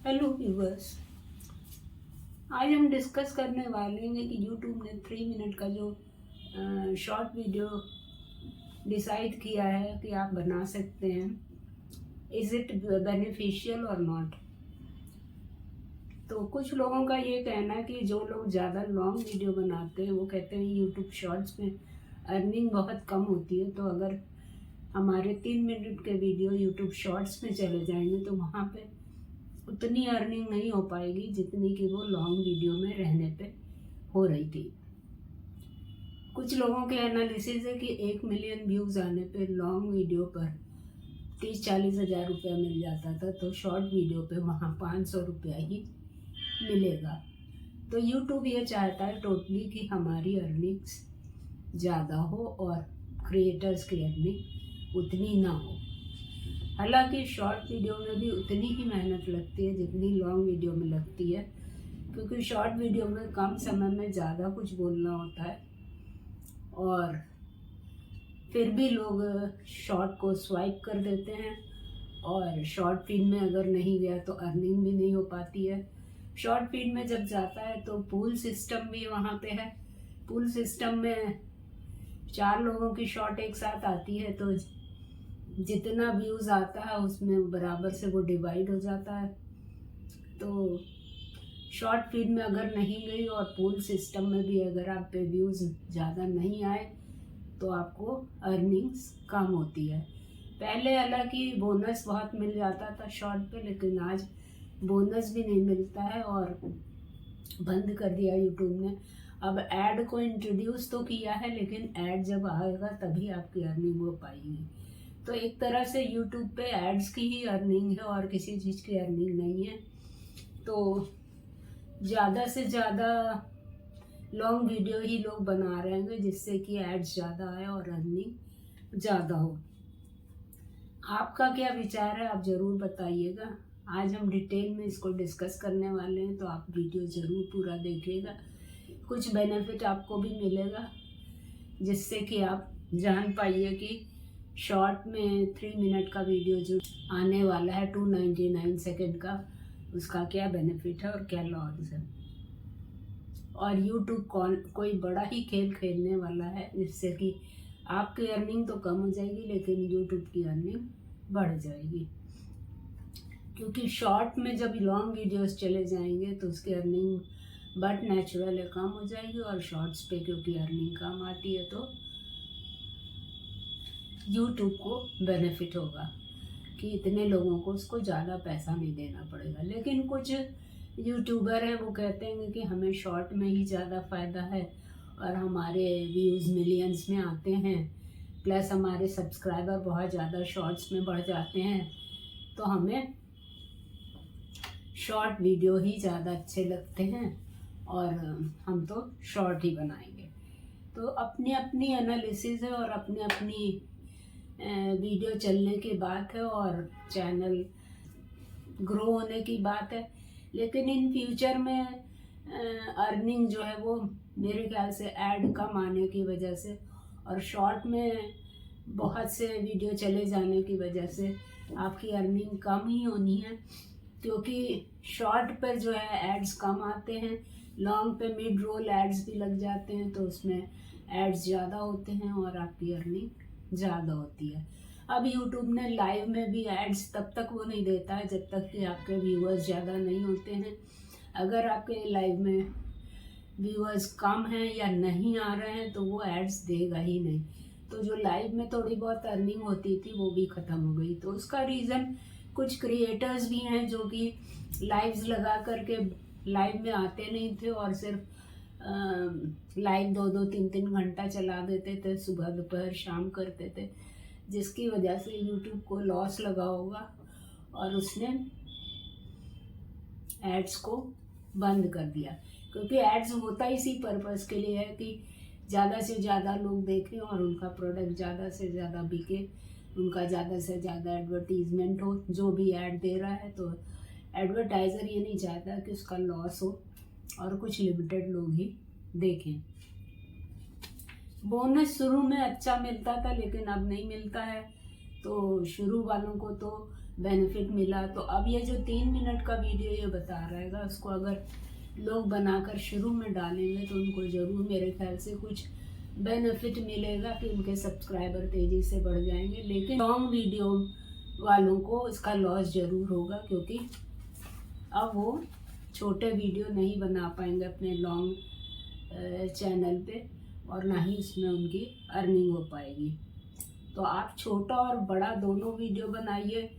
Hello viewers. आज हम discuss करने वाले हैं कि यूट्यूब ने 3 मिनट का जो शॉर्ट वीडियो डिसाइड किया है कि आप बना सकते हैं, इज़ इट बेनिफिशियल और नॉट। तो कुछ लोगों का ये कहना है कि जो लोग ज़्यादा लॉन्ग वीडियो बनाते हैं वो कहते हैं यूट्यूब शॉर्ट्स में अर्निंग बहुत कम होती है, तो अगर हमारे 3 मिनट के वीडियो यूट्यूब शॉर्ट्स में चले जाएंगे तो वहाँ पे उतनी अर्निंग नहीं हो पाएगी जितनी कि वो लॉन्ग वीडियो में रहने पे हो रही थी। कुछ लोगों के एनालिसिस है कि 1 मिलियन व्यूज़ आने पे लॉन्ग वीडियो पर 30-40 हज़ार रुपया मिल जाता था, तो शॉर्ट वीडियो पे वहाँ 500 रुपया ही मिलेगा। तो यूट्यूब ये चाहता है टोटली कि हमारी अर्निंग्स ज़्यादा हो और क्रिएटर्स की अर्निंग उतनी ना हो। हालांकि शॉर्ट वीडियो में भी उतनी ही मेहनत लगती है जितनी लॉन्ग वीडियो में लगती है, क्योंकि शॉर्ट वीडियो में कम समय में ज़्यादा कुछ बोलना होता है और फिर भी लोग शॉर्ट को स्वाइप कर देते हैं और शॉर्ट फीड में अगर नहीं गया तो अर्निंग भी नहीं हो पाती है। शॉर्ट फीड में जब जाता है तो पूल सिस्टम भी वहाँ पे है। पूल सिस्टम में 4 लोगों की शॉर्ट एक साथ आती है, तो जितना व्यूज़ आता है उसमें बराबर से वो डिवाइड हो जाता है। तो शॉर्ट फीड में अगर नहीं गई और पूल सिस्टम में भी अगर आप पे व्यूज़ ज़्यादा नहीं आए तो आपको अर्निंग्स कम होती है। पहले हालांकि बोनस बहुत मिल जाता था शॉर्ट पे, लेकिन आज बोनस भी नहीं मिलता है और बंद कर दिया यूट्यूब ने। अब ऐड को इंट्रोड्यूस तो किया है, लेकिन ऐड जब आएगा तभी आपकी अर्निंग हो पाएगी। तो एक तरह से यूट्यूब पे एड्स की ही अर्निंग है और किसी चीज़ की अर्निंग नहीं है। तो ज़्यादा से ज़्यादा लॉन्ग वीडियो ही लोग बना रहे हैं जिससे कि एड्स ज़्यादा आए और अर्निंग ज़्यादा हो। आपका क्या विचार है, आप ज़रूर बताइएगा। आज हम डिटेल में इसको डिस्कस करने वाले हैं, तो आप वीडियो ज़रूर पूरा देखिएगा। कुछ बेनिफिट आपको भी मिलेगा जिससे कि आप जान पाइए कि शॉर्ट में 3 मिनट का वीडियो जो आने वाला है 299 सेकेंड का, उसका क्या बेनिफिट है और क्या लॉस है। और यूट्यूब कोई बड़ा ही खेल खेलने वाला है जिससे कि आपकी अर्निंग तो कम हो जाएगी लेकिन यूट्यूब की अर्निंग बढ़ जाएगी, क्योंकि शॉर्ट में जब लॉन्ग वीडियोस चले जाएंगे तो उसकी अर्निंग बट नेचुरल कम हो जाएगी और शॉर्ट्स पे क्योंकि अर्निंग कम आती है तो यूट्यूब को बेनिफिट होगा कि इतने लोगों को उसको ज़्यादा पैसा नहीं देना पड़ेगा। लेकिन कुछ यूट्यूबर हैं वो कहते हैं कि हमें शॉर्ट में ही ज़्यादा फ़ायदा है और हमारे व्यूज़ मिलियंस में आते हैं, प्लस हमारे सब्सक्राइबर बहुत ज़्यादा शॉर्ट्स में बढ़ जाते हैं, तो हमें शॉर्ट वीडियो ही ज़्यादा अच्छे लगते हैं और हम तो शॉर्ट ही बनाएंगे। तो अपनी अपनी एनालिसिस है और अपनी अपनी वीडियो चलने की बात है और चैनल ग्रो होने की बात है। लेकिन इन फ्यूचर में अर्निंग जो है वो मेरे ख्याल से ऐड कम आने की वजह से और शॉर्ट में बहुत से वीडियो चले जाने की वजह से आपकी अर्निंग कम ही होनी है, क्योंकि शॉर्ट पर जो है एड्स कम आते हैं, लॉन्ग पे मिड रोल एड्स भी लग जाते हैं तो उसमें एड्स ज़्यादा होते हैं और आपकी अर्निंग ज़्यादा होती है। अब यूट्यूब ने लाइव में भी एड्स तब तक वो नहीं देता है जब तक कि आपके व्यूअर्स ज़्यादा नहीं होते हैं। अगर आपके लाइव में व्यूअर्स कम हैं या नहीं आ रहे हैं तो वो एड्स देगा ही नहीं। तो जो लाइव में थोड़ी बहुत अर्निंग होती थी वो भी ख़त्म हो गई। तो उसका रीज़न कुछ क्रिएटर्स भी हैं जो कि लाइव्स लगा करके लाइव में आते नहीं थे और सिर्फ लाइव 2-2 3-3 घंटा चला देते थे, सुबह दोपहर शाम करते थे, जिसकी वजह से यूट्यूब को लॉस लगा होगा और उसने एड्स को बंद कर दिया। क्योंकि एड्स होता इसी पर्पस के लिए है कि ज़्यादा से ज़्यादा लोग देखें और उनका प्रोडक्ट ज़्यादा से ज़्यादा बिके, उनका ज़्यादा से ज़्यादा एडवर्टीजमेंट हो। जो भी ऐड दे रहा है तो एडवर्टाइज़र ये नहीं चाहता कि उसका लॉस हो और कुछ लिमिटेड लोग ही देखें। बोनस शुरू में अच्छा मिलता था लेकिन अब नहीं मिलता है, तो शुरू वालों को तो बेनिफिट मिला। तो अब ये जो 3 मिनट का वीडियो ये बता रहेगा, उसको अगर लोग बनाकर शुरू में डालेंगे तो उनको ज़रूर मेरे ख्याल से कुछ बेनिफिट मिलेगा कि उनके सब्सक्राइबर तेज़ी से बढ़ जाएंगे। लेकिन लॉन्ग वीडियो वालों को इसका लॉस ज़रूर होगा, क्योंकि अब वो छोटे वीडियो नहीं बना पाएंगे अपने लॉन्ग चैनल पे, और ना ही इसमें उनकी अर्निंग हो पाएगी। तो आप छोटा और बड़ा दोनों वीडियो बनाइए,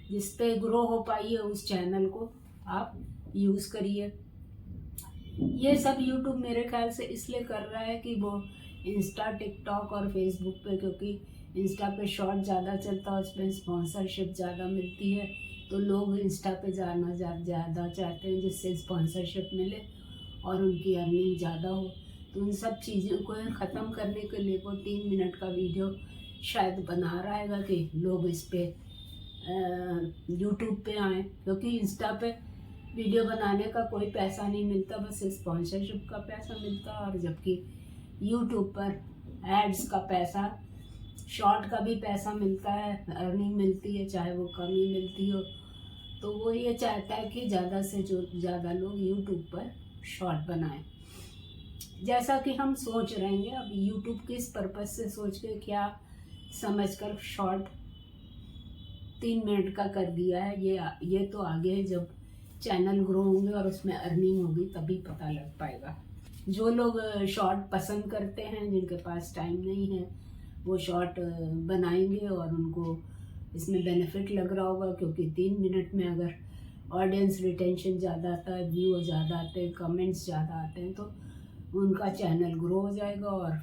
जिस पे ग्रो हो पाइए उस चैनल को आप यूज़ करिए। ये सब यूट्यूब मेरे ख्याल से इसलिए कर रहा है कि वो इंस्टा, टिकटॉक और फेसबुक पे, क्योंकि इंस्टा पे शॉर्ट ज़्यादा चलता है, उसमें स्पॉन्सरशिप ज़्यादा मिलती है, तो लोग इंस्टा पे जाना ज़्यादा चाहते हैं, जिससे स्पॉन्सरशिप मिले और उनकी अर्निंग ज़्यादा हो। तो उन सब चीज़ों को ख़त्म करने के लिए वो 3 मिनट का वीडियो शायद बना रहेगा कि लोग इस पे यूट्यूब पे आएँ, क्योंकि इंस्टा पे वीडियो बनाने का कोई पैसा नहीं मिलता, बस स्पॉन्सरशिप का पैसा मिलता है। और जबकि यूट्यूब पर एड्स का पैसा, शॉर्ट का भी पैसा मिलता है, अर्निंग मिलती है, चाहे वो कम ही मिलती हो। तो वो ये चाहता है कि ज़्यादा से ज़्यादा लोग यूट्यूब पर शॉर्ट बनाएं। जैसा कि हम सोच रहे हैं, अब यूट्यूब किस पर्पज़ से सोच के क्या समझकर शॉर्ट 3 मिनट का कर दिया है, ये तो आगे जब चैनल ग्रो होंगे और उसमें अर्निंग होगी तभी पता लग पाएगा। जो लोग शॉर्ट पसंद करते हैं, जिनके पास टाइम नहीं है, वो शॉर्ट बनाएंगे और उनको इसमें बेनिफिट लग रहा होगा, क्योंकि 3 मिनट में अगर ऑडियंस रिटेंशन ज़्यादा आता है, व्यू ज़्यादा आते हैं, कमेंट्स ज़्यादा आते हैं, तो उनका चैनल ग्रो हो जाएगा और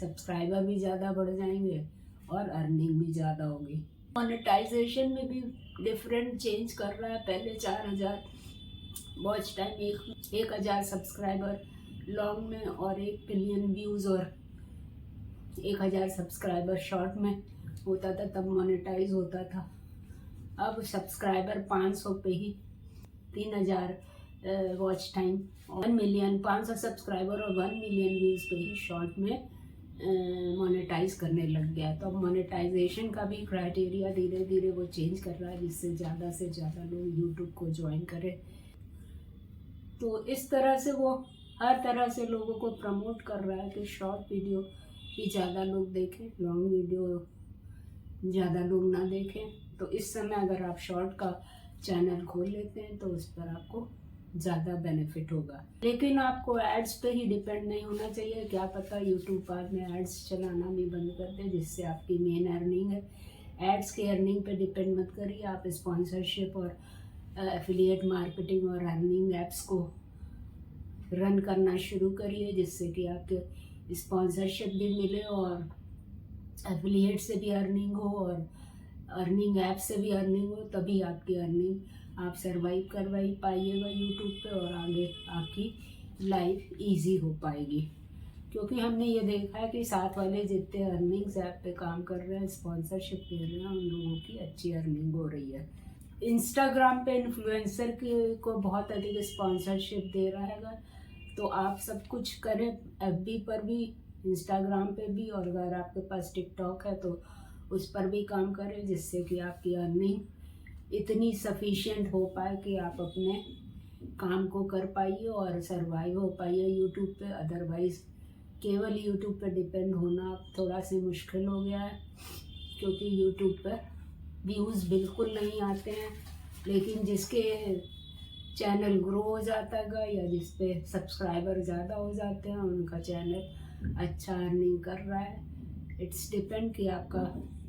सब्सक्राइबर भी ज़्यादा बढ़ जाएंगे और अर्निंग भी ज़्यादा होगी। मोनेटाइजेशन में भी डिफरेंट चेंज कर रहा है। पहले 4000 वॉच टाइम, 1000 सब्सक्राइबर लॉन्ग में और 1 मिलियन व्यूज़ और 1000 सब्सक्राइबर शॉर्ट में होता था, तब मोनेटाइज होता था। अब सब्सक्राइबर 500 पे ही 3000 वॉच टाइम, 1 मिलियन 500 सब्सक्राइबर और 1 मिलियन व्यूज़ पे ही शॉर्ट में मोनेटाइज करने लग गया। तो अब मोनेटाइजेशन का भी क्राइटेरिया धीरे धीरे वो चेंज कर रहा है, जिससे ज़्यादा लोग यूट्यूब को ज्वाइन करें। तो इस तरह से वो हर तरह से लोगों को प्रमोट कर रहा है कि शॉर्ट वीडियो ही ज़्यादा लोग देखें, लॉन्ग वीडियो ज़्यादा लोग ना देखें। तो इस समय अगर आप शॉर्ट का चैनल खोल लेते हैं तो उस पर आपको ज़्यादा बेनिफिट होगा। लेकिन आपको एड्स पे ही डिपेंड नहीं होना चाहिए। क्या पता यूट्यूब बाद में एड्स चलाना भी बंद कर दे, जिससे आपकी मेन अर्निंग है। एड्स के अर्निंग पे डिपेंड मत करिए, आप स्पॉन्सरशिप और एफिलिएट मार्केटिंग और अर्निंग ऐप्स को रन करना शुरू करिए, जिससे कि आपके स्पॉन्सरशिप भी मिले और एफिलिएट से भी अर्निंग हो और अर्निंग ऐप से भी अर्निंग हो। तभी आपकी अर्निंग आप सरवाइव करवाई पाइएगा यूट्यूब पे और आगे आपकी लाइफ इजी हो पाएगी। क्योंकि हमने ये देखा है कि साथ वाले जितने अर्निंग्स ऐप पे काम कर रहे हैं, स्पॉन्सरशिप ले रहे हैं, उन लोगों की अच्छी अर्निंग हो रही है। इंस्टाग्राम पे इन्फ्लुएंसर को बहुत अधिक स्पॉन्सरशिप दे रहा है, तो आप सब कुछ करें, एफबी पर भी, इंस्टाग्राम पे भी, और अगर आपके पास टिकटॉक है तो उस पर भी काम करें, जिससे कि आपकी अर्निंग इतनी सफिशिएंट हो पाए कि आप अपने काम को कर पाइए और सरवाइव हो पाइए यूट्यूब पे। अदरवाइज़ केवल यूट्यूब पे डिपेंड होना थोड़ा सा मुश्किल हो गया है, क्योंकि यूट्यूब पर व्यूज़ बिल्कुल नहीं आते हैं। लेकिन जिसके चैनल ग्रो हो जाता है या जिस पे सब्सक्राइबर ज़्यादा हो जाते हैं, उनका चैनल अच्छा अर्निंग कर रहा है। इट्स डिपेंड कि आपका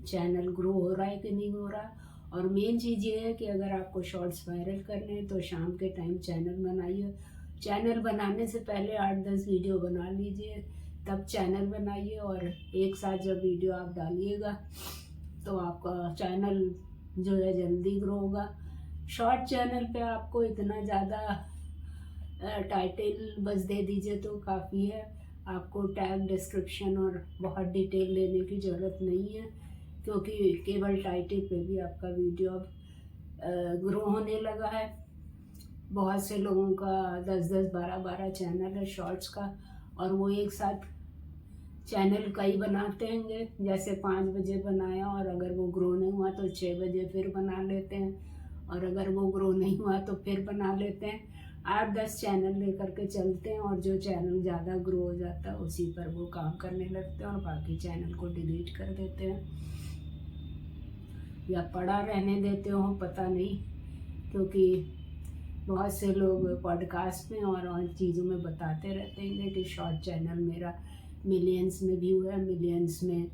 चैनल ग्रो हो रहा है कि नहीं हो रहा। और मेन चीज़ ये है कि अगर आपको शॉर्ट्स वायरल करने हैं तो शाम के टाइम चैनल बनाइए। चैनल बनाने से पहले 8-10 वीडियो बना लीजिए, तब चैनल बनाइए, और एक साथ जब वीडियो आप डालिएगा तो आपका चैनल जो है जल्दी ग्रो होगा। शॉर्ट चैनल पे आपको इतना ज़्यादा टाइटल बस दे दीजिए तो काफ़ी है, आपको टैग, डिस्क्रिप्शन और बहुत डिटेल देने की ज़रूरत नहीं है, क्योंकि केवल टाइटल पे भी आपका वीडियो अब ग्रो होने लगा है। बहुत से लोगों का 10-10, 12-12 चैनल है शॉर्ट्स का, और वो एक साथ चैनल कई बनाते होंगे, जैसे 5 बजे बनाया और अगर वो ग्रो नहीं हुआ तो 6 बजे फिर बना लेते हैं, और अगर वो ग्रो नहीं हुआ तो फिर बना लेते हैं। 8-10 चैनल लेकर के चलते हैं, और जो चैनल ज़्यादा ग्रो हो जाता है उसी पर वो काम करने लगते हैं और बाकी चैनल को डिलीट कर देते हैं या पड़ा रहने देते हो, पता नहीं। क्योंकि बहुत से लोग पॉडकास्ट में और चीज़ों में बताते रहते हैं कि शॉर्ट चैनल मेरा मिलियंस में व्यू है, मिलियंस में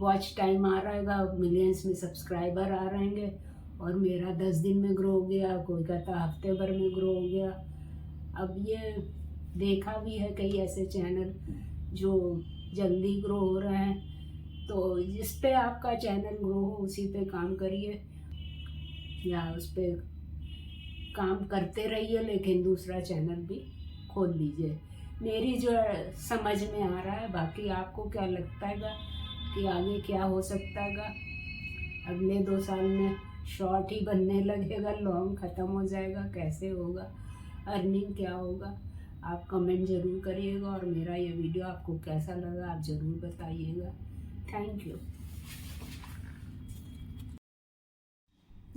वॉच टाइम आ रहेगा, मिलियंस में सब्सक्राइबर आ रहेंगे, और मेरा 10 दिन में ग्रो हो गया, कोई कहता हफ्ते भर में ग्रो हो गया। अब ये देखा भी है कई ऐसे चैनल जो जल्दी ग्रो हो रहे हैं, तो जिस पे आपका चैनल ग्रो हो उसी पे काम करिए या उस पे काम करते रहिए, लेकिन दूसरा चैनल भी खोल लीजिए। मेरी जो समझ में आ रहा है, बाकी आपको क्या लगता है कि आगे क्या हो सकता है। अगले 2 साल में शॉर्ट ही बनने लगेगा, लॉन्ग ख़त्म हो जाएगा, कैसे होगा, अर्निंग क्या होगा, आप कमेंट ज़रूर करिएगा। और मेरा ये वीडियो आपको कैसा लगा आप ज़रूर बताइएगा। Thank you.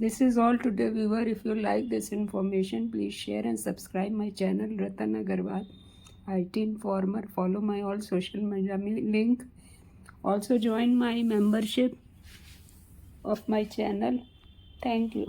This is all today, viewer. If you like this information, please share and subscribe my channel Ratan Agarwal, IT Informer. Follow my all social media link. Also join my membership of my channel. Thank you.